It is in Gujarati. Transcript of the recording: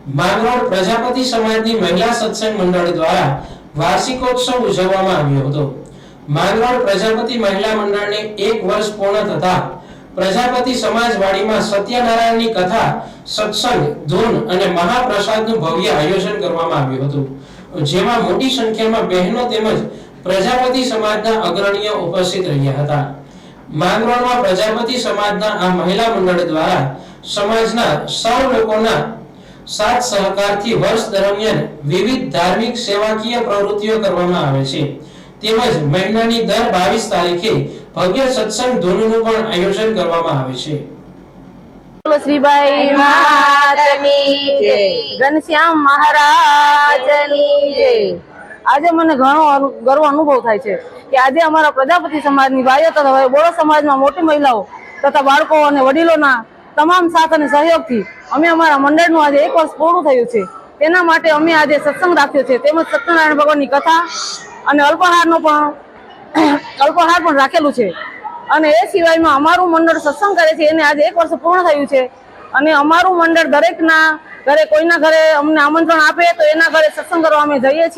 માંગરોળ પ્રજાપતિ સમાજની મહિલા સત્સંગ મંડળ દ્વારા વાર્ષિકોત્સવ ઉજવવામાં આવ્યો હતો। માંગરોળ પ્રજાપતિ મહિલા મંડળને 1 વર્ષ પૂર્ણ થતા પ્રજાપતિ સમાજવાડીમાં સત્યનારાયણની કથા, સત્સંગ, ધૂન અને મહાપ્રસાદનું ભવ્ય આયોજન કરવામાં આવ્યું હતું, જેમાં મોટી સંખ્યામાં બહેનો તેમજ પ્રજાપતિ સમાજના અગ્રણીઓ ઉપસ્થિત રહ્યા હતા। માંગરોળમાં પ્રજાપતિ સમાજના આ મહિલા મંડળ દ્વારા સમાજના સૌ લોકોના साथ सहकारથી વર્ષ દરમિયાન વિવિધ ધાર્મિક સેવાકીય પ્રવૃત્તિઓ કરવામાં આવે છે। તેમજ મહિનાની દર 22 તારીખે ભવ્ય સત્સંગ ધૂનનું પણ આયોજન કરવામાં આવે છે। શ્રીબાઈ માતની જય, ઘનશ્યામ મહારાજની જય। આજે મને ઘણો ગર્વ અનુભવ થાય છે કે આજે અમારા પ્રજાપતિ સમાજની ભાઈઓ તથા બોડો સમાજમાં મોટી મહિલાઓ તથા બાળકો અને વડીલોના તમામ સાથ અને સહયોગથી અમે અમારા મંડળનું આજે 1 વર્ષ પૂરું થયું છે। તેના માટે અમે આજે સત્સંગ રાખ્યો છે, તેમજ સત્યનારાયણ ભગવાનની કથા અને અલ્પાહાર પણ રાખેલું છે। અને એ સિવાયમાં અમારું મંડળ સત્સંગ કરે છે, એને આજે 1 વર્ષ પૂર્ણ થયું છે। અને અમારું મંડળ દરેકના ઘરે, કોઈના ઘરે અમને આમંત્રણ આપે તો એના ઘરે સત્સંગ કરવા અમે જઈએ છીએ।